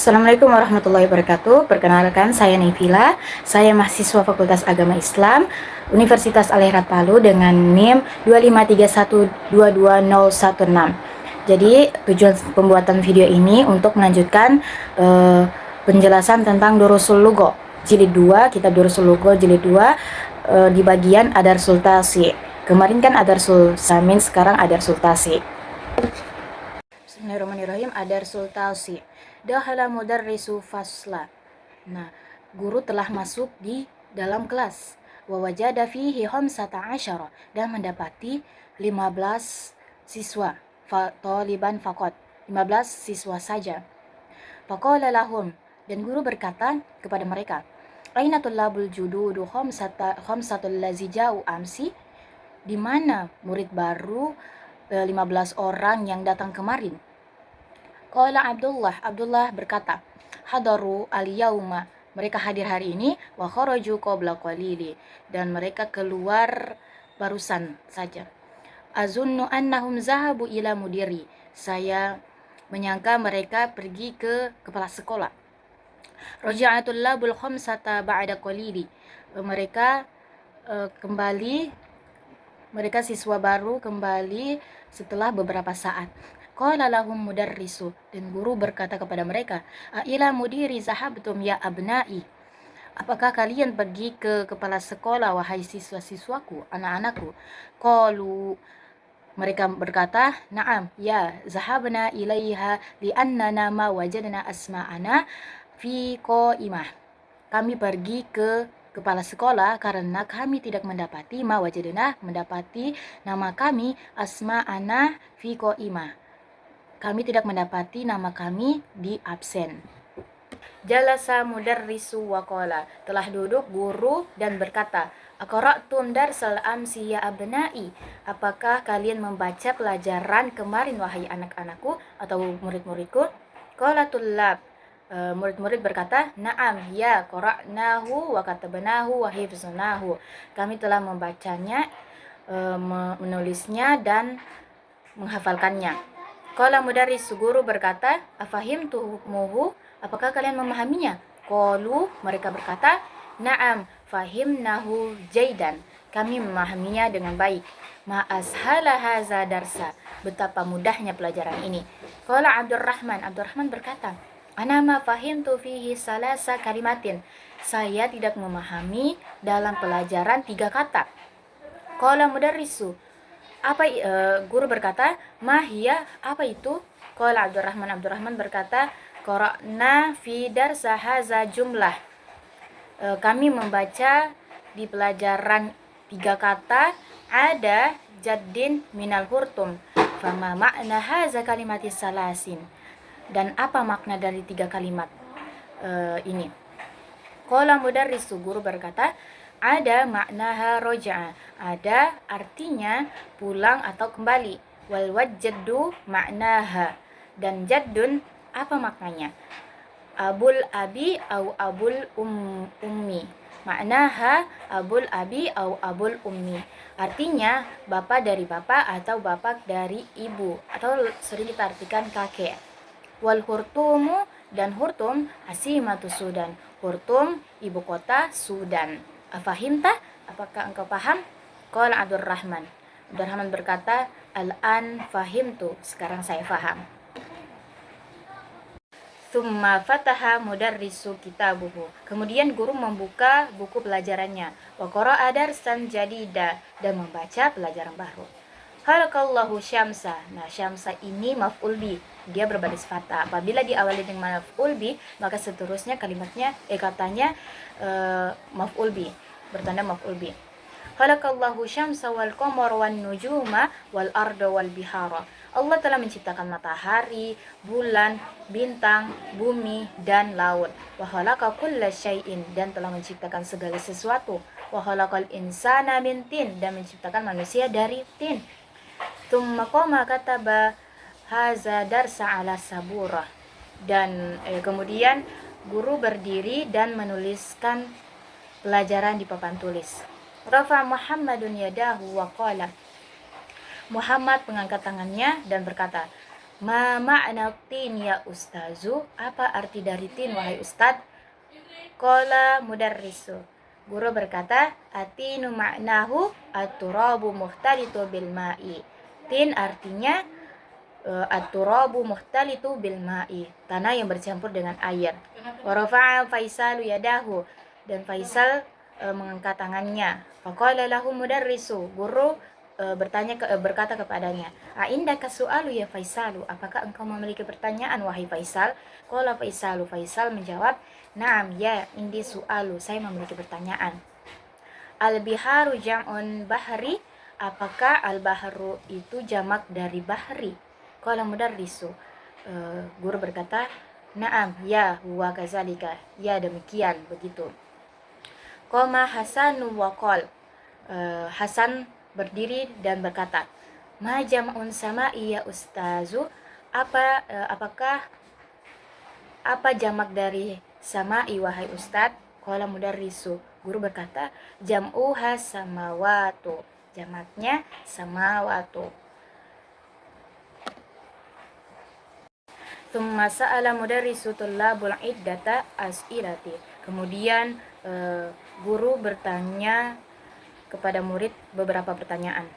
Assalamualaikum warahmatullahi wabarakatuh. Perkenalkan, saya Nifila. Saya mahasiswa Fakultas Agama Islam Universitas Al-Azhar Palu dengan NIM 253122016. Jadi, tujuan pembuatan video ini untuk melanjutkan penjelasan tentang Durusul Lugho Jilid 2, Kitab Durusul Lugho Jilid 2 di bagian Adarsul Tasi. Kemarin kan Adarsul Samin, sekarang Adarsul Tasi. Bismillahirrahmanirrahim. Adarsul Tasi. Dakhala mudarrisu fasla. Nah, guru telah masuk di dalam kelas. Wa wajada fihi khamsata asyara, dan mendapati 15 siswa. Taliban faqat, 15 siswa saja. Faqala lahum, dan guru berkata kepada mereka, Aina tullabul jududu khamsatul lazi ja'u amsi? Di mana murid baru 15 orang yang datang kemarin? Qala Abdullah berkata, hadaru al-yauma, mereka hadir hari ini, wa kharaju qabla qalili, dan mereka keluar barusan saja. Azunnu annahum zahabu ila mudiri, saya menyangka mereka pergi ke kepala sekolah. Raja'atul labul khamsata ba'da qalili, mereka siswa baru kembali setelah beberapa saat. Qala lahum mudarrisu, dan guru berkata kepada mereka, ila mudiri zahabtum ya abna'i, apakah kalian pergi ke kepala sekolah wahai siswa-siswaku, anak-anakku? Qalu, mereka berkata, na'am, ya, zahabna ilaiha li'annana ma wajadna asma'ana fi qaimah, kami pergi ke kepala sekolah karena kami tidak mendapati mendapati nama kami asma'ana fi qaimah, kami tidak mendapati nama kami di absen. Jalasa mudarrisu wa qala, telah duduk guru dan berkata, Aqra'tum darsal amsi ya abna'i, apakah kalian membaca pelajaran kemarin wahai anak-anakku atau murid-muridku? Qala tullab, murid-murid berkata, na'am, ya, qara'nahu wa katabnahu wa hifznahu, kami telah membacanya, menulisnya dan menghafalkannya. Qala mudarris, guru berkata, afahimtumuhu, apakah kalian memahaminya? Qalu, mereka berkata, na'am, fahimnahu jaidan, kami memahaminya dengan baik. Ma ashala haza darsa, betapa mudahnya pelajaran ini. Qala Abdurrahman berkata, ana ma fahimtu fihi salasa kalimatin, saya tidak memahami dalam pelajaran 3 kata. Qala mudarrisu, guru berkata, mahia, apa itu? Qala Abdurrahman berkata, qara'na fi darsa haza jumlah, kami membaca di pelajaran 3 kata, ada jaddin minal hurtum, fama makna haza kalimatis salasin, dan apa makna dari 3 kalimat ini? Qala mudarrisu, guru berkata, ada maknaha roja'a, ada artinya pulang atau kembali. Wal wajjadu maknaha, dan jaddun apa maknanya? Abul abi au abul ummi, maknaha abul abi au abul ummi, artinya bapak dari bapak atau bapak dari ibu, atau sering kita artikan kakek. Wal hurtumu, dan hurtum asimatu Sudan, hurtum ibu kota Sudan. Afahimta, apakah engkau paham? Qala Abdurrahman berkata, al-an fahimtu, sekarang saya paham. Thumma fataha mudarrisu kitabuhu, kemudian guru membuka buku pelajarannya. Wa qara'a darsan jadida, dan membaca pelajaran baru. Halakallahu syamsa, nah syamsa ini maf'ul bi, dia berbaris fathah. Apabila diawali dengan maf'ul bi, maka seterusnya katanya maf'ul bi, bertanda maf'ul bi. Khalaqallahu syamsa wal qamara wan nujuma wal arda wal bihara, Allah telah menciptakan matahari, bulan, bintang, bumi, dan laut. Wa khalaqa kulla syai'in, dan telah menciptakan segala sesuatu. Wa khalaqal insana min tin, dan menciptakan manusia dari tin. Tsumma qama kataba haza darsa ala saburah, dan kemudian guru berdiri dan menuliskan pelajaran di papan tulis. Rafa Muhammadun yadahu wa qala, Muhammad mengangkat tangannya dan berkata, Ma ma'na tin ya ustazu? Apa arti dari tin wahai ustad? Qala mudarrisu. Guru berkata, atinu ma'nahu at-turabu muhtalitu bil ma'i. Tin artinya at-turabu muhtalitu bil ma'i, tanah yang bercampur dengan air. Wa rafa'a Faisalu yadahu, dan Faisal mengangkat tangannya. Faqala lahu mudarrisu. Guru berkata kepadanya, "Aindaka su'alu ya Faisalu? Apakah engkau memiliki pertanyaan wahai Faisal?" Qala Faisalu. Faisal menjawab, "Na'am ya, indi su'alu. Saya memiliki pertanyaan." Al-biharu jam'un bahri. Apakah al-bahru itu jamak dari bahri? Qala mudarrisu. Guru berkata, "Na'am ya, huwa kazalika." Ya, demikian, begitu. Qama Hasanu wa qol. Hasan berdiri dan berkata, "Ma jam'un sama'i ya ustazu?" Apakah apa jamak dari sama'i wahai ustad? Qala mudarrisu. Guru berkata, "Jam'uha samawatu." Jamaknya samawatu. Tsumma sa'ala mudarrisu tullabul iddata as'ilati. Kemudian guru bertanya kepada murid beberapa pertanyaan.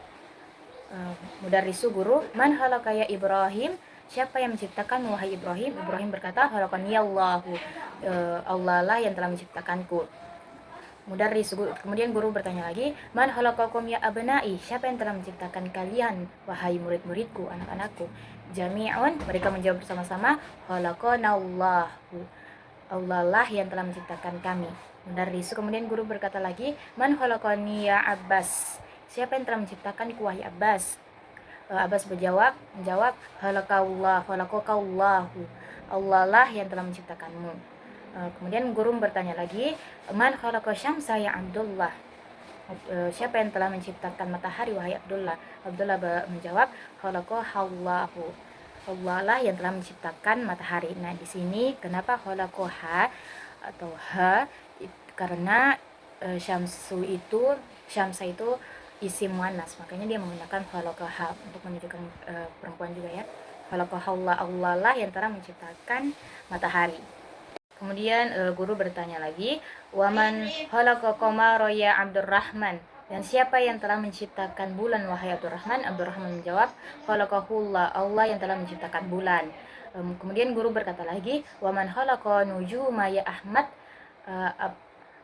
Mudarrisu guru, "Man halaka ya Ibrahim?" Siapa yang menciptakan wahai Ibrahim? Ibrahim berkata, "Halakani Allahu." Allah lah yang telah menciptakanku. Mudarrisu, kemudian guru bertanya lagi, "Man halakakum ya abnai?" Siapa yang telah menciptakan kalian wahai murid-muridku, anak-anakku? Jami'un, mereka menjawab bersama-sama, "Khalaqanallahu." Allah lah yang telah menciptakan kami. Mudarrisu, kemudian guru berkata lagi, "Man khalaqani ya Abbas?" Siapa yang telah menciptakan wahai Abbas? Abbas menjawab, khalaqakallahu. Allah lah yang telah menciptakanmu. Kemudian guru bertanya lagi, "Man khalaqa syamsa ya Abdullah?" Siapa yang telah menciptakan matahari wahai Abdullah? Abdullah menjawab, khalaqahallahu. Allah lah yang telah menciptakan matahari. Nah, di sini kenapa khalaqaha atau ha? Karena syamsa itu isim muannas, makanya dia menggunakan khalaqaha untuk menunjukkan perempuan juga ya. Khalaqahallah, Allah lah yang telah menciptakan matahari. Kemudian guru bertanya lagi, "Waman khalaqa qamara ya Abdurrahman?" Dan siapa yang telah menciptakan bulan wahai Abdurrahman? Abdurrahman menjawab, "Khalaqahullah." Allah yang telah menciptakan bulan. Kemudian guru berkata lagi, "Waman khalaqa nujuma ya Ahmad?"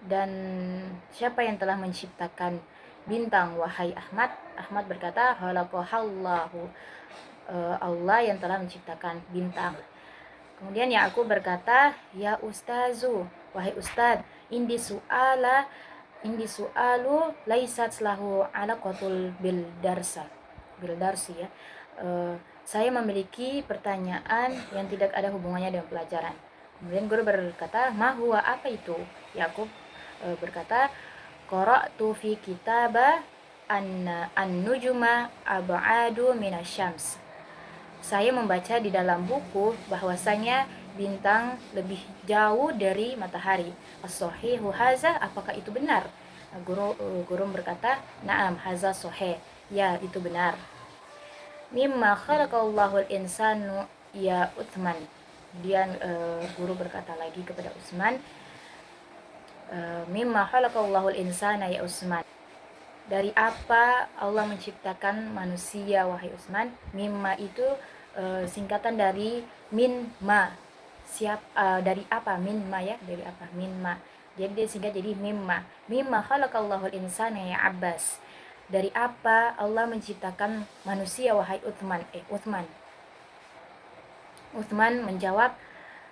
Dan siapa yang telah menciptakan bintang wahai Ahmad? Ahmad berkata, "Khalaqahallahu." Allah yang telah menciptakan bintang. Kemudian Ya'qub berkata, "Ya ustazu, wahai ustad, indi su'alu laisat lahu alaqatul bil darsi ya." Saya memiliki pertanyaan yang tidak ada hubungannya dengan pelajaran. Kemudian guru berkata, "Ma huwa, apa itu?" Ya'qub berkata, "Qara'tu fi kitaba an-nujuma ab'adu minasyams." Saya membaca di dalam buku bahwasanya bintang lebih jauh dari matahari. As-sahihu haza, apakah itu benar? Guru berkata, "Na'am, haza sahih." Ya, itu benar. Mimma khalaqallahu al-insanu ya Utsman. Kemudian guru berkata lagi kepada Utsman, "Mimma khalaqallahu al-insana ya Utsman." Dari apa Allah menciptakan manusia wahai Utsman? Mimma itu singkatan dari min ma. Dari apa? Min ma ya, dari apa? Min ma. Jadi dia singkat jadi mimma. Mimma khalaqallahu al-insana ya Abbas. Dari apa Allah menciptakan manusia wahai Utsman? Utsman menjawab,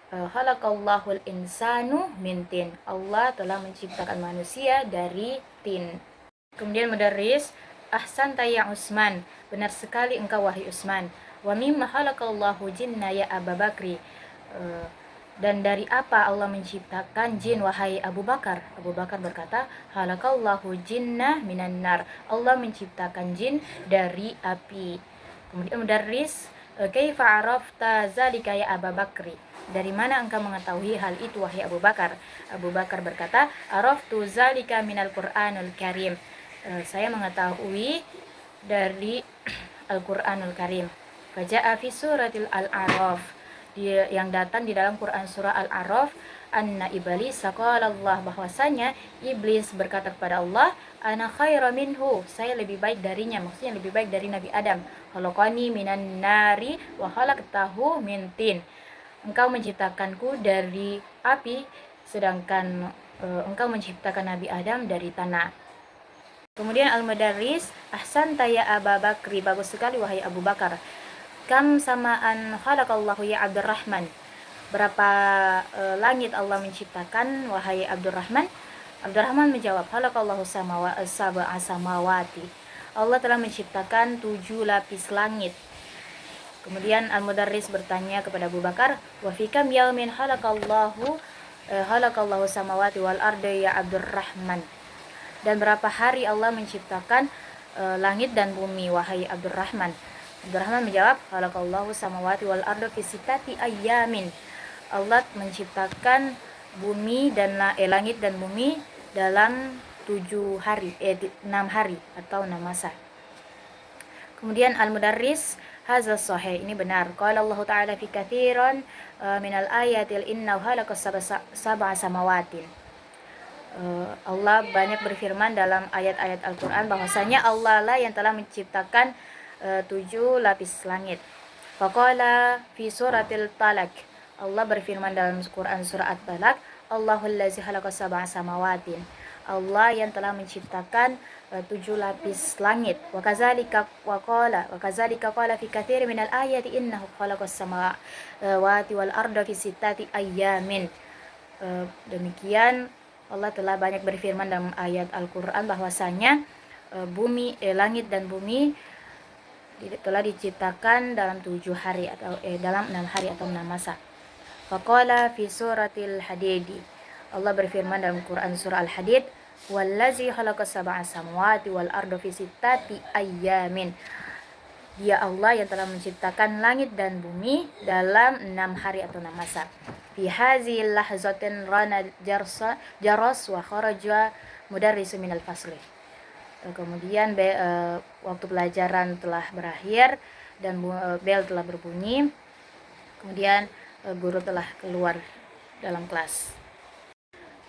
khalaqallahu al-insanu min tin. Allah telah menciptakan manusia dari tin. Kemudian mudarris, "Ahsanta ya Utsman." Benar sekali engkau wahai Utsman. "Wa mimma khalaqallahu jinna ya Abu Bakri." Dan dari apa Allah menciptakan jin wahai Abu Bakar? Abu Bakar berkata, "Khalaqallahu jinna minan nar." Allah menciptakan jin dari api. Kemudian mudarris, "Kaifa arafta zalika ya Abu Bakri?" Dari mana engkau mengetahui hal itu wahai Abu Bakar? Abu Bakar berkata, "Araftu zalika minal Qur'anul Karim." Saya mengetahui dari Al-Quranul Karim. Faja'a fi suratil Al-A'raf, yang datang di dalam Quran surah Al-A'raf, anna iblis qala Allah, bahwasanya iblis berkata kepada Allah, ana khairu minhu, saya lebih baik darinya, maksudnya lebih baik dari Nabi Adam. Khalaqani minan nari wa khalaqtahu min tin, engkau menciptakanku dari api, sedangkan engkau menciptakan Nabi Adam dari tanah. Kemudian Al-Mudarris, ahsanta ya Aba Bakri, bagus sekali wahai Abu Bakar. Kam samaan khalaqallahu ya Abdurrahman, berapa langit Allah menciptakan wahai Abdurrahman? Abdurrahman menjawab, khalaqallahu sab'a samawati, Allah telah menciptakan 7 lapis langit. Kemudian Al-Mudarris bertanya kepada Abu Bakar, wa fi kam yaumin khalaqallahu samawati wal arda ya Abdurrahman, dan berapa hari Allah menciptakan langit dan bumi wahai Abdurrahman? Abdurrahman menjawab, khalaqallahu samawati wal arda fi sittati ayyamin, Allah menciptakan bumi dan langit dan bumi dalam 6 hari atau 6 masa. Kemudian Al-Mudarris, hadza sahih, ini benar. Qala Allah Ta'ala fi katsiran minal ayatil innahu khalaqas sab'a samawatin. Allah banyak berfirman dalam ayat-ayat Al-Quran bahwasanya Allah lah yang telah menciptakan 7 lapis langit. Faqala fi suratil Talaq, Allah berfirman dalam Quran surah At-Talaq, Allahul ladzi khalaqas sab'a samawatin, Allah yang telah menciptakan 7 lapis langit. Wa kadzalika qala fi katsirin minal ayati innahu khalaqas samawati wal arda fi sittati ayyamin. Demikian Allah telah banyak berfirman dalam ayat Al-Quran bahwasanya langit dan bumi telah diciptakan dalam 7 hari atau dalam 6 hari atau 6 masa. Faqala fi suratil Hadid, Allah berfirman dalam Quran surah Al-Hadid, wallazi khalaqas sab'a samawati wal arda fi sittati ayyamin, Dia Allah yang telah menciptakan langit dan bumi dalam 6 hari atau 6 masa. Fi hazil lahzatin rana jaras wa kharaja mudarrisu minal fasli. Kemudian waktu pelajaran telah berakhir dan bel telah berbunyi. Kemudian guru telah keluar dalam kelas.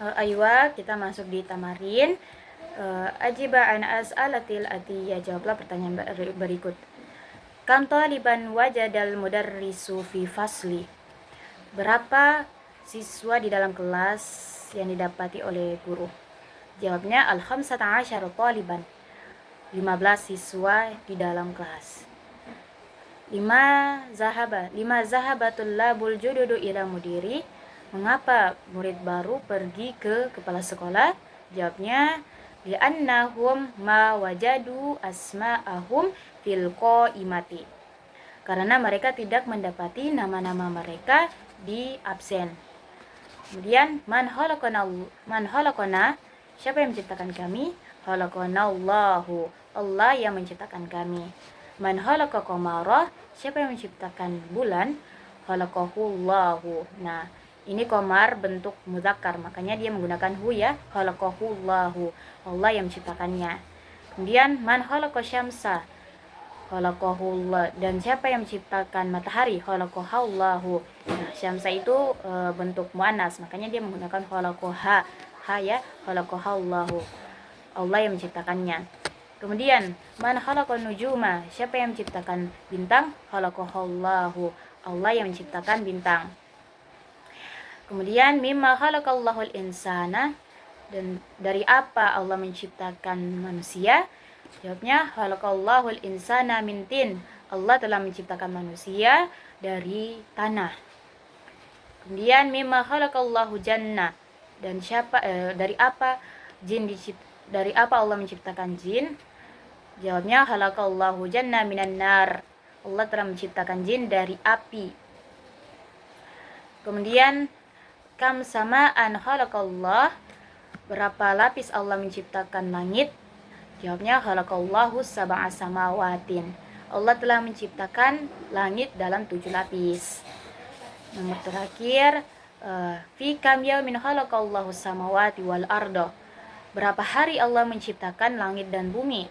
Aywa, kita masuk di tamarin. Ajiba an as'alatil atiyah, jawablah pertanyaan berikut. Kam taliban wajadal mudarrisu fi fasli, berapa siswa di dalam kelas yang didapati oleh guru? Jawabnya al-khamsata asyara taliban, 15 siswa di dalam kelas. Lima zahabatul labul jududu ila mudiri, mengapa murid baru pergi ke kepala sekolah? Jawabnya li'annahum ma wajadu asma'ahum fil qaimati, karena mereka tidak mendapati nama-nama mereka di absen. Kemudian man khalaqana, siapa yang menciptakan kami? Khalaqanallahu, Allah yang menciptakan kami. Man khalaqa qamara, siapa yang menciptakan bulan? Khalaqahullahu. Nah, ini qamar bentuk mudzakkar, makanya dia menggunakan hu ya. Khalaqahullahu, Allah yang menciptakannya. Kemudian man khalaqa syamsa, khalaqahullah, dan siapa yang menciptakan matahari? Khalaqahallahu. Nah, syamsa itu bentuk muannas, makanya dia menggunakan khalaqaha, ha ya, khalaqahallahu, Allah yang menciptakannya. Kemudian man khalaqan nujuma, siapa yang menciptakan bintang? Khalaqahallahu, Allah yang menciptakan bintang. Kemudian mimma khalaqallahul insana, dan dari apa Allah menciptakan manusia? Jawabnya khalaqallahul insana min tin, Allah telah menciptakan manusia dari tanah. Kemudian mimma khalaqallahu janna, dan dari apa Allah menciptakan jin? Jawabnya khalaqallahu janna minan nar, Allah telah menciptakan jin dari api. Kemudian kam samaan khalaqallah, berapa lapis Allah menciptakan langit? Jawabnya khalaqallahu sab'a samawatin, Allah telah menciptakan langit dalam 7 lapis. Nomor terakhir, fi kam yaumin khalaqallahu samawati wal arda, berapa hari Allah menciptakan langit dan bumi?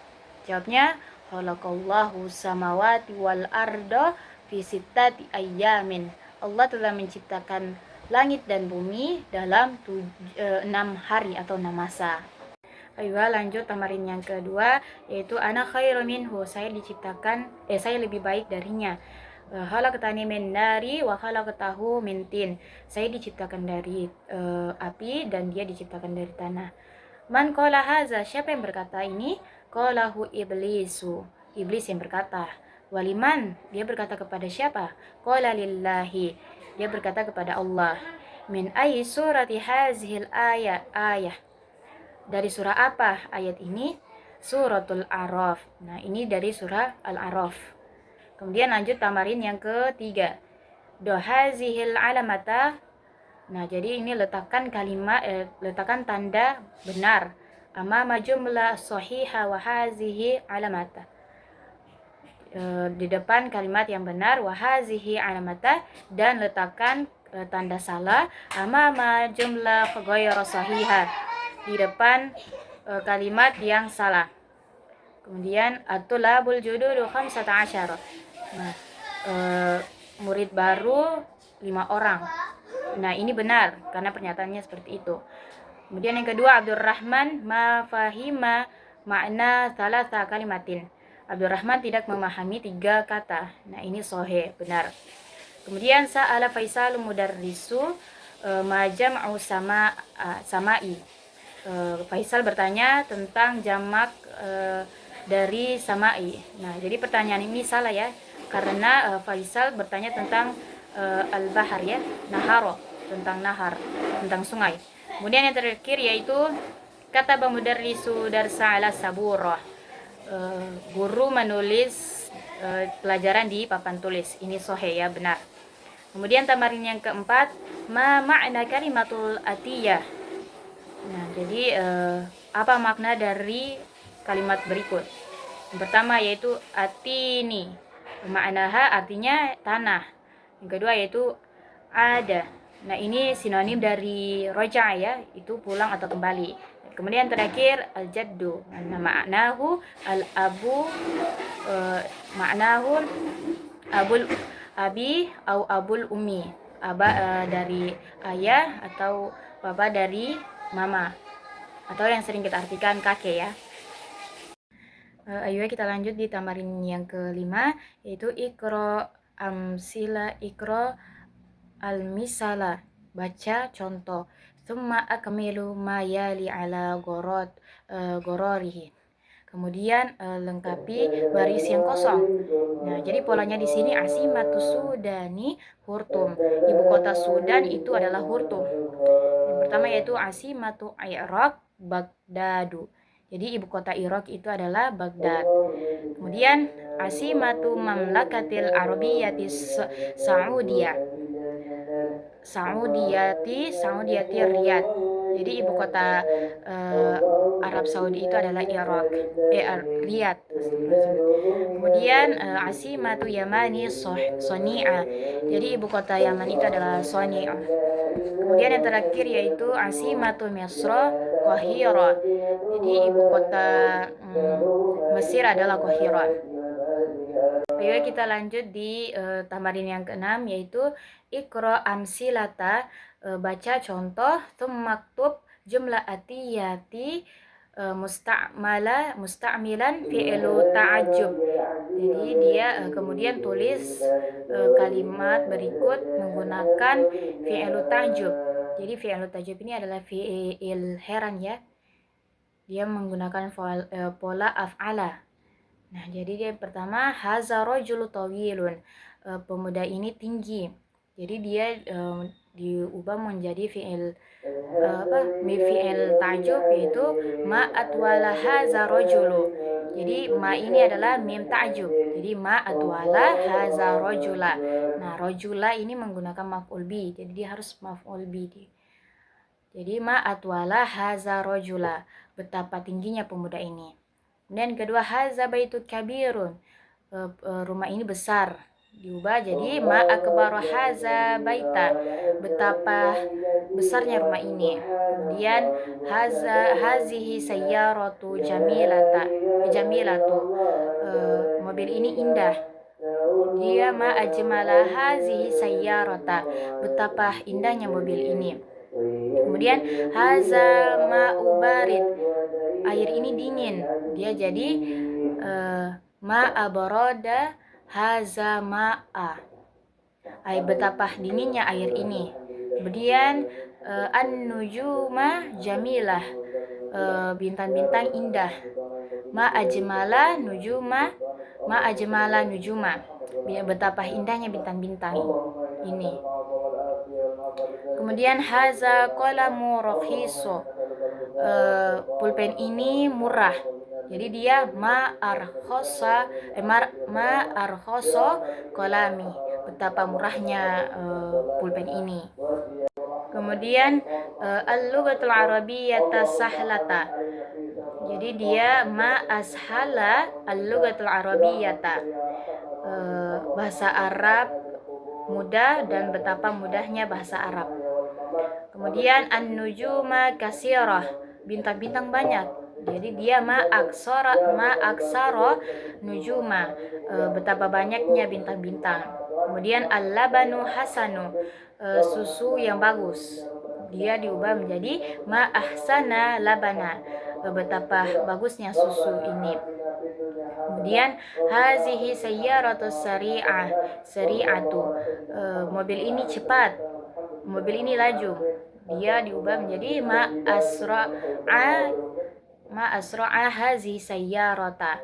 Jawabnya khalaqallahu samawati wal arda fi sittati ayyamin. Allah telah menciptakan langit dan bumi dalam 6 hari atau 6 masa. Ayo lanjut tamarin yang kedua, yaitu ana khairu minhu, saya lebih baik darinya. Khalaqtani min nari wa khalaqtahu min tin, saya diciptakan dari api dan dia diciptakan dari tanah. Man qala haza, siapa yang berkata ini? Qalahu iblisu, iblis yang berkata. Waliman, dia berkata kepada siapa? Qala lillahi, dia berkata kepada Allah. Min ayyi surati hazihil ayah, dari surah apa ayat ini? Suratul A'raf. Nah, ini dari surah Al-A'raf. Kemudian lanjut tamarin yang ketiga. Dohazihil alamata. Nah, jadi ini letakkan tanda benar. Amama jumlah sahiha wa hazihi alamata. Di depan kalimat yang benar wa hazihi alamata, dan letakkan tanda salah amama jumlah ghairu sahiha, di depan kalimat yang salah. Kemudian at-tulabul jududu 15. Nah, murid baru 5 orang. Nah, ini benar karena pernyataannya seperti itu. Kemudian yang kedua, Abdurrahman ma fahima makna thalatha kalimatin. Abdurrahman tidak memahami 3 kata. Nah, ini sahih, benar. Kemudian sa'ala Faisal mudarrisu ma jam'u sama'i. Faisal bertanya tentang jamak dari sama'i. Nah, jadi pertanyaan ini salah ya, karena Faisal bertanya tentang al-bahar ya, naharo, tentang nahar, tentang sungai. Kemudian yang terakhir yaitu kata mudarrisu darsa ala saburah, guru menulis pelajaran di papan tulis. Ini sahih ya, benar. Kemudian tamarin yang keempat, ma ma'na kalimatul atiyah. Nah, jadi apa makna dari kalimat berikut? Yang pertama yaitu atini, ma'naha artinya tanah. Yang kedua yaitu ada. Nah, ini sinonim dari roja ya, itu pulang atau kembali. Kemudian terakhir al-jaddu. Nah, ma'nahu al-abu, ma'nahu abul abi atau abul ummi. Aba dari ayah atau bapa dari mama, atau yang sering kita artikan kakek ya. Ayo kita lanjut di tamarin yang kelima, yaitu ikro al-misala, baca contoh. Summa akmilu ma yali ala gororihi. Kemudian lengkapi baris yang kosong. Nah, jadi polanya di sini asimatu Sudani Hurtum. Ibu kota Sudan itu adalah Hurtum. Yang pertama yaitu asimatu Iraq Baghdadu. Jadi ibu kota Irak itu adalah Baghdad. Kemudian asimatu Mamlakatil Arabiyyati Saudiyati Riyadh. Jadi ibu kota Arab Saudi itu adalah Riyadh. Kemudian asimatu Yamani Soni'a. Jadi ibu kota Yaman itu adalah Soni'a. Kemudian yang terakhir yaitu asimatu Misra Qahira. Jadi ibu kota Mesir adalah Qahira. Ayo kita lanjut di tamarin yang keenam, yaitu ikra amsilata, baca contoh, maktub jumlah atiyati musta'milan fi'lu ta'ajub. Jadi dia kemudian tulis kalimat berikut menggunakan fi'lu ta'ajub. Jadi fi'lu ta'ajub ini adalah fi'il heran ya. Dia menggunakan pola af'ala. Nah, jadi dia pertama haza rajulu tawilun, pemuda ini tinggi. Jadi dia diubah menjadi fi'il ta'jub, yaitu ma atwala haza rajulu. Jadi ma ini adalah mim ta'jub. Jadi ma atwala haza rajula. Nah, rajula ini menggunakan maf'ul bi. Jadi dia harus maf'ul bi. Jadi ma atwala haza rajula, betapa tingginya pemuda ini. Dan kedua haza baitu kabirun, rumah ini besar. diubah jadi ma akbaru haza baita, betapa besarnya rumah ini. Kemudian hazihi sayyaratu jamilatu, mobil ini indah. Dia ma ajmala hazihi sayyarata, betapa indahnya mobil ini. Kemudian haza ma'u barid, air ini dingin. Dia jadi ma'a barada haza ma'a, air betapa dinginnya air ini. Kemudian an-nujuma jamilah, bintang-bintang indah. Ma ajmala nujuma, betapa indahnya bintang-bintang ini. Kemudian haza qalamu rakhisu, pulpen ini murah. Jadi dia ma arkhoso kolami, betapa murahnya pulpen ini. Kemudian al-lughatul arabiyyata sahlata, jadi dia ma ashala al-lughatul arabiyyata, bahasa Arab mudah dan betapa mudahnya bahasa Arab. Kemudian an-nujuma kasirah, bintang-bintang banyak. Jadi dia ma aksara nujuma, betapa banyaknya bintang-bintang. Kemudian al-labanu hasanu, susu yang bagus. Dia diubah menjadi ma ahsana labana, betapa bagusnya susu ini. Kemudian hazihi sayyaratu sari'atu, mobil ini cepat, mobil ini laju. Dia diubah menjadi ma asra'a hazihi sayyarata,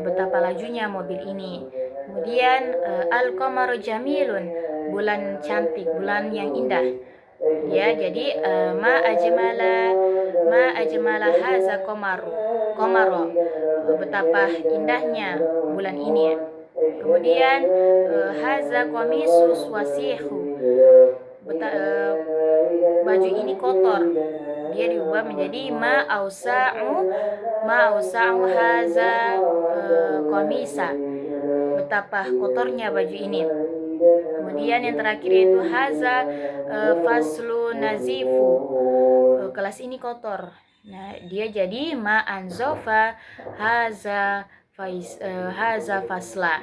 betapa lajunya mobil ini. Kemudian al-qamaru jamilun, bulan cantik, bulan yang indah. Ya, jadi ma ajmala haza qamaro, betapa indahnya bulan ini. Kemudian haza qamisus wasihu, baju ini kotor. Dia diubah menjadi ma ausa'u haza qamisa, betapa kotornya baju ini. Kemudian yang terakhir yaitu haza faslu nazifu, kelas ini kotor. Nah, dia jadi ma anzofa haza fasla,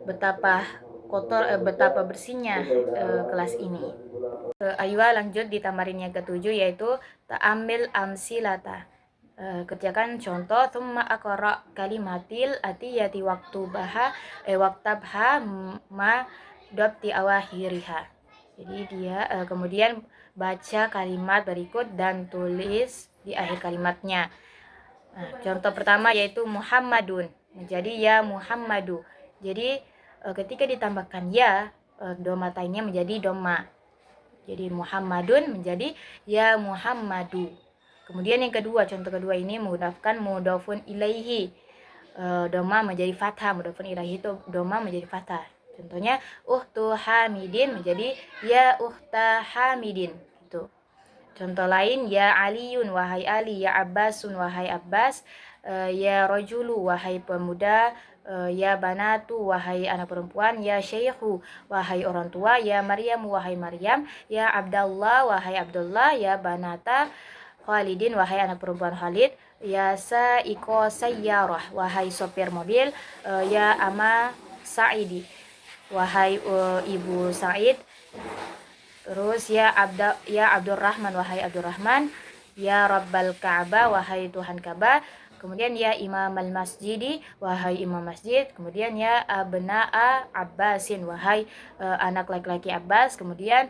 betapa kotor, betapa bersihnya kelas ini. Ayo lanjut di tamarin yang ketujuh, yaitu ta'amil amsilata. Kerjakan contoh. Thumma aqra kalimatil atiyati waktabha ma dabti awahiriha. Jadi dia kemudian baca kalimat berikut dan tulis di akhir kalimatnya. Contoh pertama yaitu Muhammadun menjadi ya Muhammadu. Jadi ketika ditambahkan ya, domatainnya menjadi doma. Jadi Muhammadun menjadi ya Muhammadu. Kemudian yang kedua, contoh kedua ini menggunakan mudhofun ilaihi, doma menjadi fathah. Mudhofun ilaihi itu doma menjadi fathah. Contohnya uhtu hamidin menjadi ya uhta hamidin, gitu. Contoh lain, ya aliyun wahai Ali, ya abbasun wahai abbas, ya rajulu wahai pemuda, ya banatu wahai anak perempuan, ya syekhu wahai orang tua, ya maryam wahai maryam, ya abdallah wahai abdullah, ya banata Khalidin wahai anak perempuan Khalid, ya sa'iqo sayyarah wahai sopir mobil, ya ama Sa'idi wahai ibu Sa'id. Terus ya Abdurrahman wahai Abdurrahman, ya Rabbal Ka'bah wahai Tuhan Ka'bah. Kemudian ya Imam al-Masjidi wahai imam masjid. Kemudian ya Abna'a Abbasin wahai anak laki-laki Abbas. Kemudian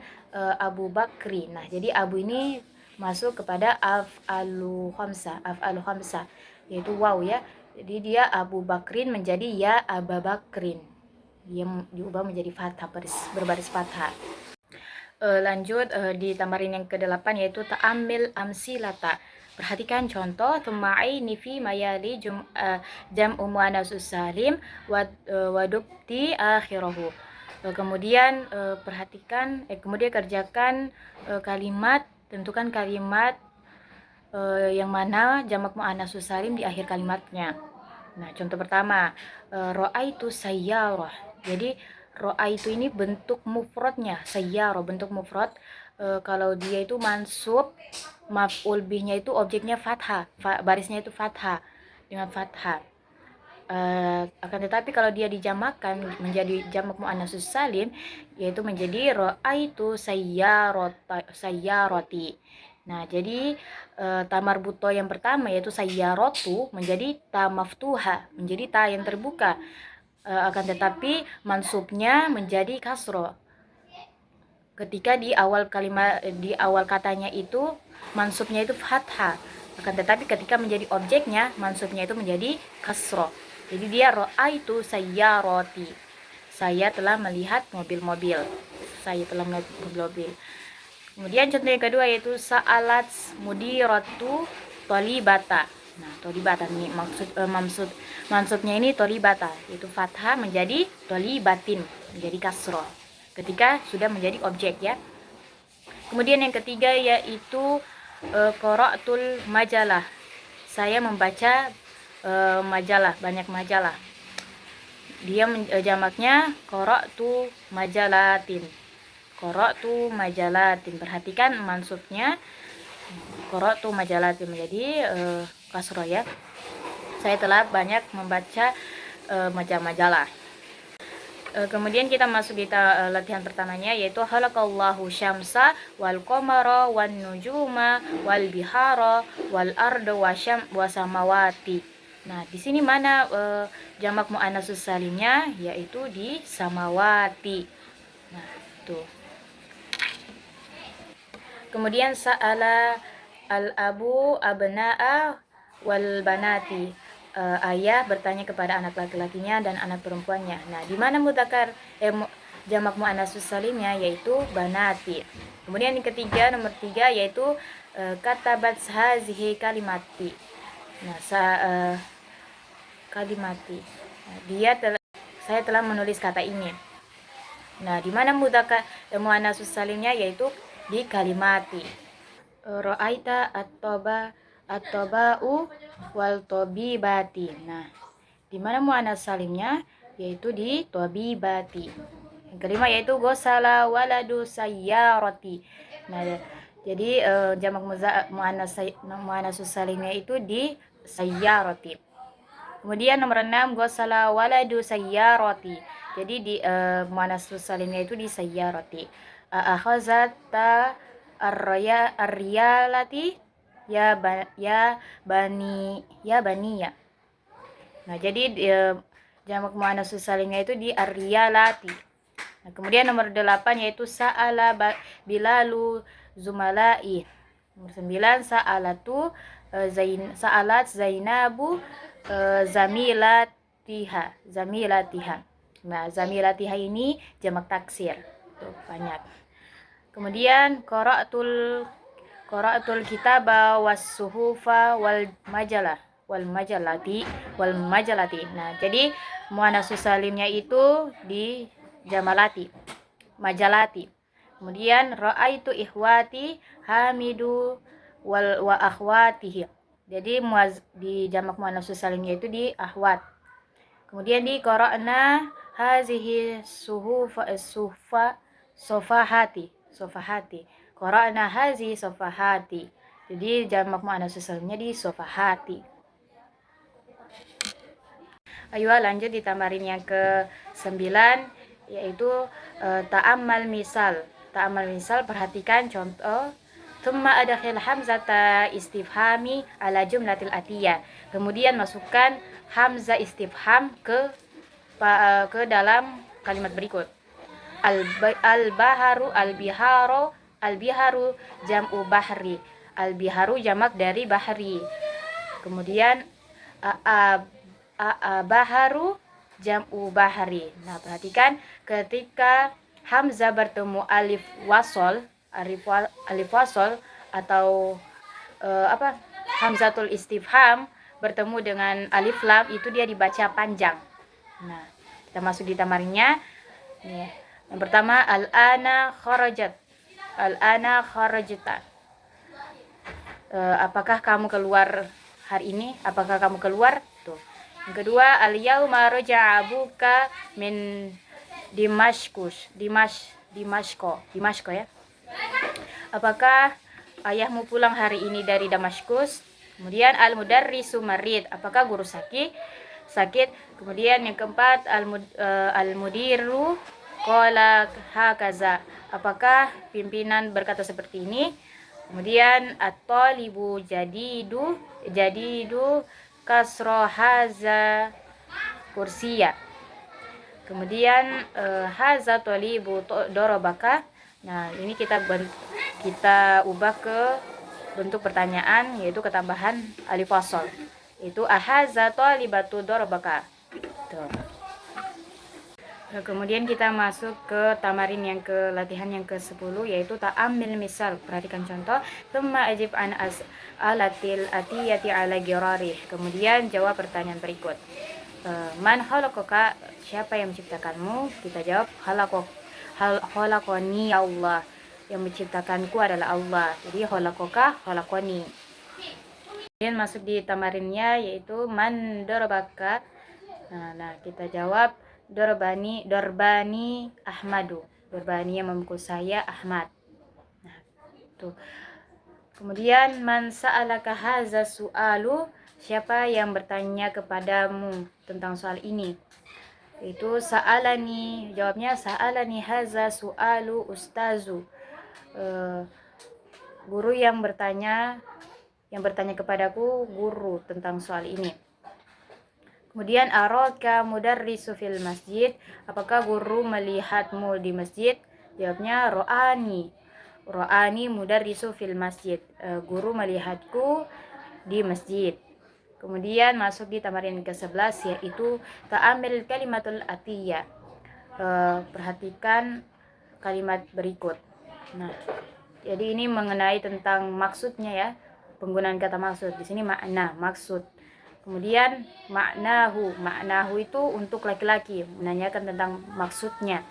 Abu Bakri. Nah, jadi Abu ini masuk kepada af'alu khamsah, yaitu waw ya. Jadi dia Abu Bakrin menjadi ya Aba Bakrin. Dia diubah menjadi fathah, berbaris fathah. Lanjut di tamarin yang ke-8 yaitu ta'amil amsilata. Perhatikan contoh. Tumaini fi mayali jam'u muannatsus salim wa dubti akhirahu. Kemudian perhatikan kemudian kerjakan kalimat, tentukan kalimat yang mana jamak muannatsus salim di akhir kalimatnya. Nah, contoh pertama, ra'aitu sayyarah. Jadi Ra'aitu ini bentuk mufradnya, sayyaro bentuk mufrad. Kalau dia itu mansub, maf'ul bihnya itu objeknya fathah, barisnya itu fathah dengan fathah. Akan tetapi kalau dia dijamakkan menjadi jamak muannatsus salim, yaitu menjadi ra'aitu sayyaroti. Nah, jadi ta marbuto yang pertama yaitu sayyarotu menjadi ta maftuha, menjadi ta yang terbuka. Akan tetapi mansubnya menjadi kasro. Ketika di awal kalimat, di awal katanya itu mansubnya itu fathah. Akan tetapi ketika menjadi objeknya mansubnya itu menjadi kasro. Jadi dia ra'aitu sayyaroti. Saya telah melihat mobil-mobil. Saya telah melihat mobil-mobil. Kemudian contoh yang kedua yaitu sa'alat mudiratu tolibata. Nah, tolibata ini maksudnya ini tolibata, yaitu fathah menjadi tolibatin, menjadi kasroh ketika sudah menjadi objek ya. Kemudian yang ketiga yaitu qara'tul majalah. Saya membaca majalah, banyak majalah. Dia jamaknya qara'tu majalatin. Qara'tu majalatin. Perhatikan mansubnya qara'tu majalatin menjadi kasroh ya. Saya telah banyak membaca majalah. Kemudian kita masuk di latihan pertamanya yaitu khalaqallahu syamsa wal qamara wan nujuma wal bihara wal arda wa samawati. Nah, di sini mana jamak muannatsus salimnya yaitu di samawati. Nah, tuh. Kemudian sa'ala al-abu abna'a wal banati. Ayah bertanya kepada anak laki-lakinya dan anak perempuannya. Nah, di mana mudzakkar jamak muannatsus salimnya yaitu banati. Kemudian yang ketiga, nomor 3 yaitu katabat hazihi kalimati. Nah, kalimati. Nah, saya telah menulis kata ini. Nah, di mana mudzakkar muannatsus salimnya yaitu di kalimati. Ra'aita at-taba'u wal tabibati. Nah, di mana muannats salimnya yaitu di tabibati. Yang kelima yaitu gosala waladu sayyarati. Nah, jadi jamak muannatsus salimnya itu di sayyarati. Kemudian nomor 6 gosala waladu sayyarati. Jadi di muannatsus salimnya itu di sayyarati. Akhazata ar-riyalati ya baniya. Nah, jadi jamak muannatsus salimnya itu di ar-riyalati. Nah, kemudian nomor 8 yaitu sa'ala bilalu zumalai. Nomor 9 sa'alat zainabu zamilatiha. Nah, zamilatiha ini jamak taksir. Tuh, banyak. Kemudian qara'tul kitaba was suhufa wal majalati. Nah, jadi muannatsus salimnya itu di majalati. Kemudian ra'aitu ikhwati hamidu wa akhwatihi. Jadi di jamak muannatsus salimnya itu di akhwat. Kemudian di qara'na hazihi sofahati. Qara'na hazi sofahati. Jadi jamak muannatsus salimnya di sofahati. Ayo lanjut di tamarin yang ke-9 yaitu ta'ammal misal. Perhatikan contoh. Tsumma adkhil hamzata istifhami ala jumlatil atiyah. Kemudian masukkan hamzah istifham ke dalam kalimat berikut. Al-baharu jam'u bahri. Al-biharu jamak dari bahri. Kemudian baharu jam'u bahri. Nah, perhatikan ketika hamzah bertemu alif wasol atau hamzatul istifham bertemu dengan alif lam, itu dia dibaca panjang. Nah, kita masuk di tamarinnya. Nih. Yang pertama al-ana kharajta. Apakah kamu keluar hari ini? Apakah kamu keluar? Tuh. Yang kedua al-yauma raja'a abuka min Dimashko ya. Apakah ayahmu pulang hari ini dari Damaskus? Kemudian al-mudarrisu marid, apakah guru sakit? Kemudian yang keempat al-mudiru qala hakaza, apakah pimpinan berkata seperti ini? Kemudian at-talibu jadidu kasro haza kursiya. Kemudian haza talibu dorobaka. Nah, ini kita ubah ke bentuk pertanyaan, yaitu ketambahan alif wasol. Itu ahaza talibatu dorobaka. Nah, kemudian kita masuk ke tamarin yang ke latihan yang ke-10, yaitu ta'amil misal. Perhatikan contoh. Tsumma ajib an as'alatil atiyati ala girarih. Kemudian jawab pertanyaan berikut. Man khalaqaka, siapa yang menciptakanmu? Kita jawab khalaqani Allah, yang menciptakanku adalah Allah. Jadi khalaqaka khalaqani. Kemudian masuk di tamarinnya, yaitu man darabaka. Nah, kita jawab Dorbani Ahmadu. Dorbani yang memukul saya Ahmad. Nah, tuh. Kemudian man sa'alaka haza su'alu, siapa yang bertanya kepadamu tentang soal ini? Itu sa'alani, jawabnya sa'alani haza su'alu ustazu. Guru yang bertanya kepadaku guru tentang soal ini. Kemudian araka mudarrisu fil masjid, apakah guru melihatmu di masjid? Jawabnya ro'ani mudarrisu fil masjid, guru melihatku di masjid. Kemudian masuk di tamarin ke-11, yaitu ta'amil kalimatul atiyah. Perhatikan kalimat berikut. Nah, jadi ini mengenai tentang maksudnya ya, penggunaan kata maksud. Di sini makna, maksud. Kemudian maknahu itu untuk laki-laki, menanyakan tentang maksudnya.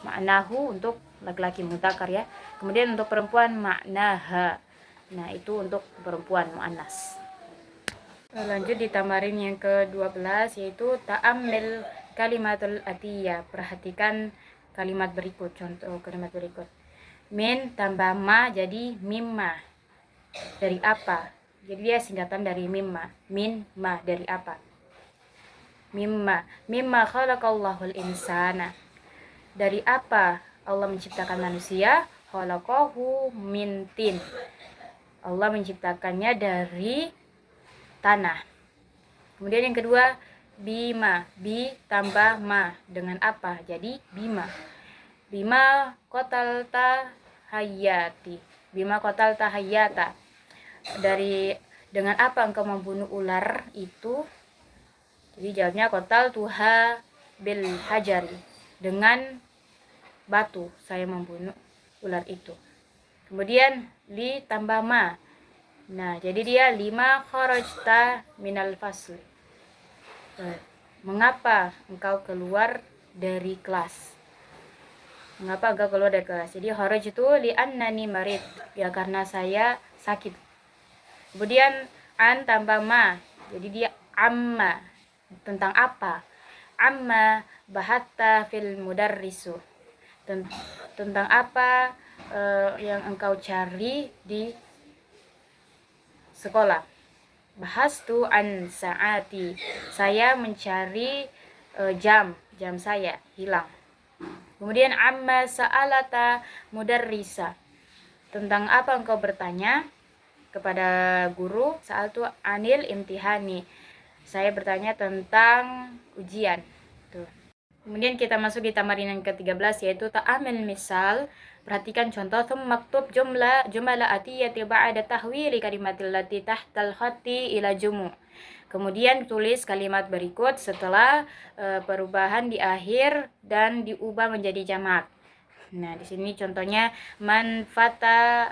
Maknahu untuk laki-laki mutakar ya. Kemudian untuk perempuan maknaha. Nah, itu untuk perempuan muannas. Lanjut di tamarin yang ke-12, yaitu ta'ammil kalimatul atiyah. Perhatikan kalimat berikut, contoh kalimat berikut. Min tambah ma jadi mimma. Dari apa? Jadi dia singkatan dari mimma. Min ma, dari apa? Mimma khalaqallahul insana. Dari apa Allah menciptakan manusia? Khalaqahu min tin. Allah menciptakannya dari tanah. Kemudian yang kedua, bima, bi tambah ma, dengan apa? Jadi bima qatalta hayati. Bima qatalta hayata. Dengan apa engkau membunuh ular itu? Jadi jawabnya qatal tuha bil hajari. Dengan batu saya membunuh ular itu. Kemudian li tambah ma. Nah, jadi dia lima kharajta minal fasli. Mengapa engkau keluar dari kelas? Mengapa engkau keluar dari kelas? Jadi kharaj itu li annani marid, ya karena saya sakit. Kemudian an tambah ma. Jadi dia amma, tentang apa? Amma bahatta fil mudarrisu. Tentang apa yang engkau cari di sekolah. Bahastu an saati. Saya mencari jam saya hilang. Kemudian amma sa'alata mudarrisa. Tentang apa engkau bertanya kepada guru? Sa'altu anil imtihani. Saya bertanya tentang ujian. Tuh. Kemudian kita masuk di tamarin yang ke-13, yaitu ta'amil misal. Perhatikan contoh. Maktub jumlah atiyati ba'da tahwili kalimatil lati tahtal khati ila jumu. Kemudian tulis kalimat berikut setelah perubahan di akhir dan diubah menjadi jamak. Nah, di sini contohnya man fata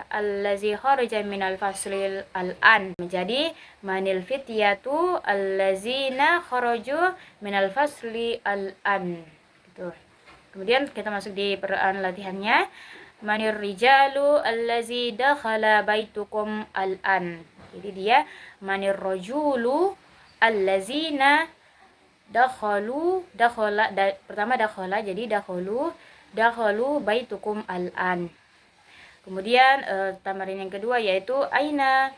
allazi kharaja minal faslil al-an, menjadi manil fityatu allazina kharaju minal fasli al-an. Gitu. Kemudian kita masuk di peraan latihannya. Manir rijalu allazi dakhala baitukum al-an. Jadi dia manir rajulu allazina Pertama dakhala, jadi dakhalu baitukum al-an. Kemudian tamarin yang kedua yaitu aina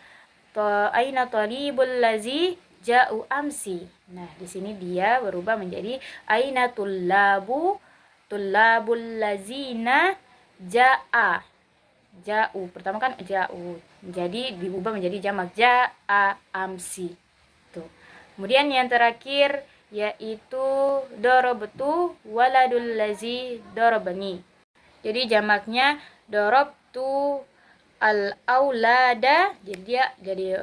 talibul lazi ja'u amsi. Nah, di sini dia berubah menjadi aina tullabul lazina ja'a. Ja'u. Pertama kan ja'u. Jadi diubah menjadi jamak ja'a amsi. Tuh. Kemudian yang terakhir yaitu darabtu waladul lazi darabani. Jadi jamaknya darabtu al-aulada, jadi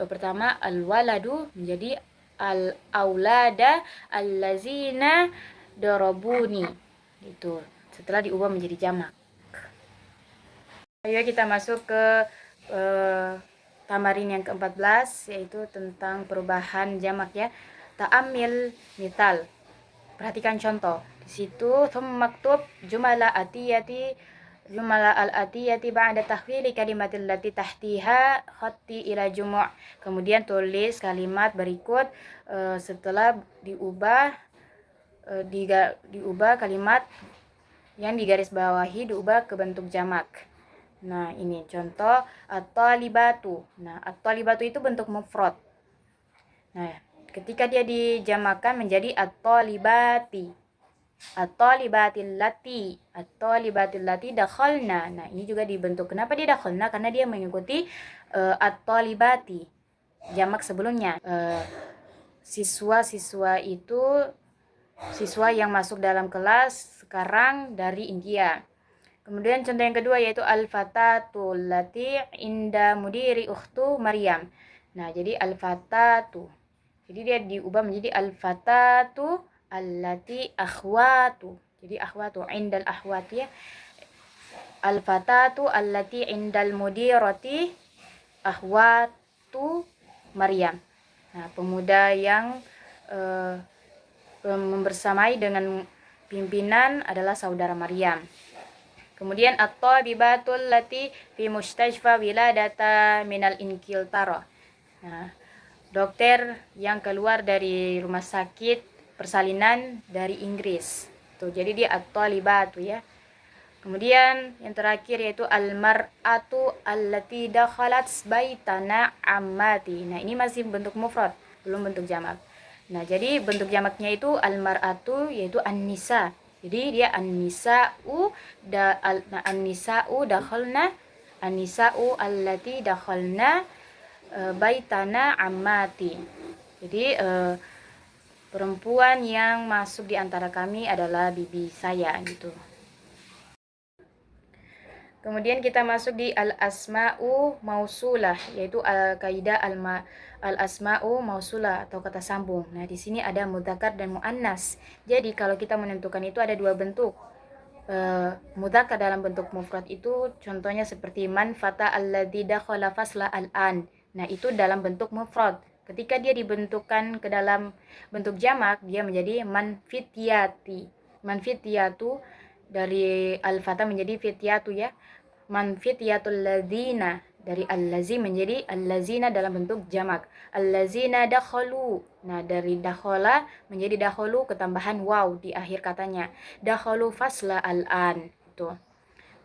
pertama al-waladu menjadi al-aulada allazina darabuni. Gitu. Setelah diubah menjadi jamak. Ayo kita masuk ke tamarin yang ke-14 yaitu tentang perubahan jamak ya. Ta'amil misal. Perhatikan contoh. Di situ maktub jumlah al-atiyati ba'da tahwili kalimatil lati tahtiha khatti ila jumu'. Kemudian tulis kalimat berikut setelah diubah kalimat yang digaris bawahi diubah ke bentuk jamak. Nah, ini contoh at-talibatu. Nah, at-talibatu itu bentuk mufrad. Nah, ketika dia dijamakan menjadi at-talibati. At-talibatil lati dakhalna. Nah, ini juga dibentuk. Kenapa dia dakhalna? Karena dia mengikuti at-talibati jamak sebelumnya. Siswa-siswa itu siswa yang masuk dalam kelas sekarang dari India. Kemudian contoh yang kedua yaitu al-fatatu lati inda mudiri ukhtu Maryam. Nah, jadi al-fatatu. Jadi dia diubah menjadi al-fatatu allati akhwatu. Jadi akhwatu indal akhwati ya. Al-fatatu allati indal mudirati akhwatu Maryam. Nah, pemuda yang membersamai dengan pimpinan adalah saudara Maryam. Kemudian at-tabibatul lati fi mustashfa wiladata minal inkiltara. Nah, dokter yang keluar dari rumah sakit persalinan dari Inggris. Tuh, jadi dia at-talibatu ya. Kemudian yang terakhir yaitu al-mar'atu allati dakhalat baitana ammati. Nah, ini masih bentuk mufrad, belum bentuk jamak. Nah, jadi bentuk jamaknya itu al-mar'atu yaitu an-nisa. Jadi dia an-nisa'u dakhalna an-nisa'u allati dakhalna baitana ammati. Jadi perempuan yang masuk di antara kami adalah bibi saya gitu. Kemudian kita masuk di al-asma'u mausulah, yaitu kaidah al-asma'u mausulah atau kata sambung. Nah, di sini ada mudzakkar dan muannas. Jadi kalau kita menentukan itu ada dua bentuk. Mudzakkar dalam bentuk mufrad itu contohnya seperti man fata alladzi dakhala fasla al-an. Nah, itu dalam bentuk mufrad. Ketika dia dibentukkan ke dalam bentuk jamak, dia menjadi man fityati. Man fityatu dari al-fata menjadi fityatu ya. Man fityatul ladzina dari allazi menjadi allazina dalam bentuk jamak. Allazina dakhalu. Nah, dari dakhala menjadi dakhalu ketambahan waw di akhir katanya. Dakhalu fasla al-an. Itu.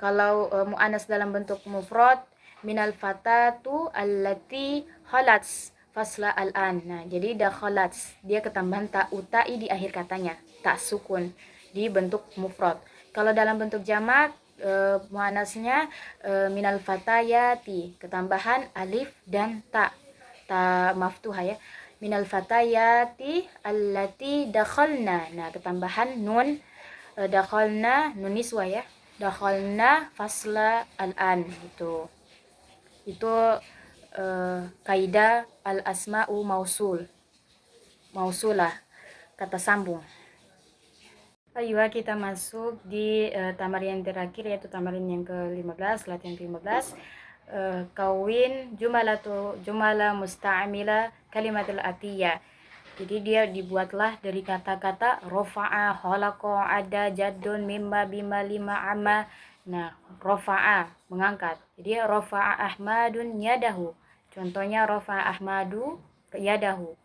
Kalau muannas dalam bentuk mufrad minal fatatu allati khalats fasla al-an. Nah, jadi dakhalats dia ketambahan ta utai di akhir katanya, tak sukun di bentuk mufrad. Kalau dalam bentuk jamak muannasnya minal fatayati ketambahan alif dan ta maftuha ya. Minal fatayati allati dakhalna. Nah, ketambahan nun dakhalna nun niswa ya. Dakhalna fasla al-an gitu. Itu kaidah al-asma'u mausulah kata sambung. Ayo kita masuk di tamarin yang terakhir yaitu tamarin yang ke-15, latihan ke-15. Kawin jumlah musta'mila kalimatul atiyah. Jadi dia dibuatlah dari kata-kata rofa'a, khalaqa, ada, jaddun, mimma, bima, lima, amma. Nah, rofa'a mengangkat. Jadi rofa'a Ahmadun yadahu. Contohnya rofa'a Ahmadu yadahu.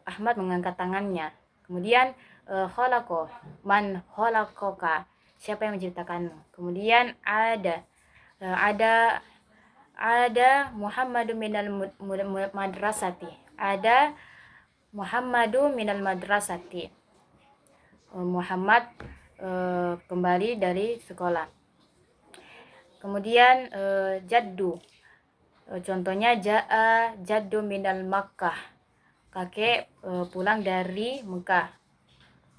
Ahmad mengangkat tangannya. Kemudian khalaqa, man khalaqaka, siapa yang menciptakanmu. Kemudian ada Muhammadu minal madrasati, ada Muhammadu minal madrasati, Muhammad kembali dari sekolah. Kemudian jaddu, contohnya ja'a jaddu minal Makkah, kakek pulang dari Mekah.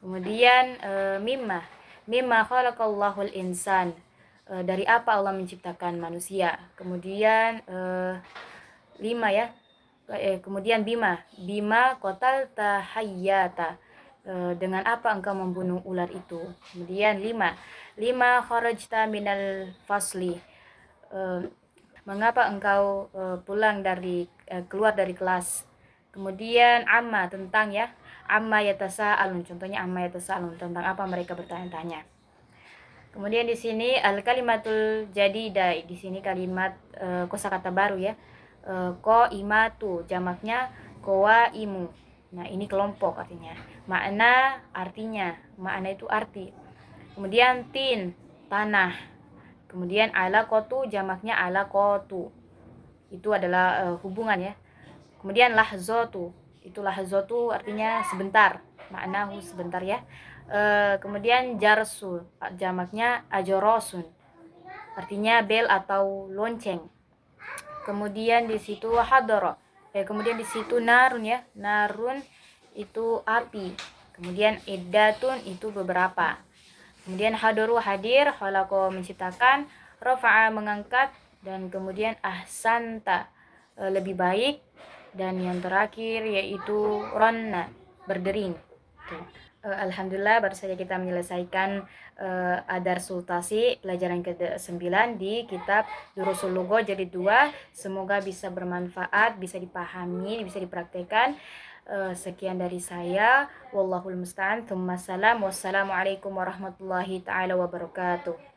Kemudian mimma khalaqallahul insan, dari apa Allah menciptakan manusia. Kemudian 5 ya. Kemudian bima qatalta hayyata, dengan apa engkau membunuh ular itu. Kemudian 5 kharajta minal fasli, mengapa engkau keluar dari kelas. Kemudian amma, tentang ya, amma yatasaalun, contohnya amma yatasaalun, tentang apa mereka bertanya-tanya. Kemudian di sini al kalimatul jadidah, di sini kalimat kosakata baru ya. Qaimatu, jamaknya qawaimu. Nah, ini kelompok artinya. Artinya, makna itu arti. Kemudian tin, tanah. Kemudian alaqatu, jamaknya alaqatu. Itu adalah hubungan ya. Kemudian lahzatu, itu lahzatu artinya sebentar, maknahu sebentar ya. Kemudian jarsu, jamaknya ajorosun, artinya bel atau lonceng. Kemudian di situ hadoro, kemudian di situ narun ya, narun itu api. Kemudian iddatun itu beberapa. Kemudian hadoru hadir, khalaqo menciptakan, rafa'a mengangkat, dan kemudian ahsanta lebih baik, dan yang terakhir yaitu ronna berdering. Alhamdulillah, baru saja kita menyelesaikan Adar Sultasi pelajaran ke-9 di kitab Durusul Lugha jilid 2. Semoga bisa bermanfaat, bisa dipahami, bisa dipraktekkan. Sekian dari saya. Wallahul musta'an. Tsumma salam. Wassalamualaikum warahmatullahi taala wabarakatuh.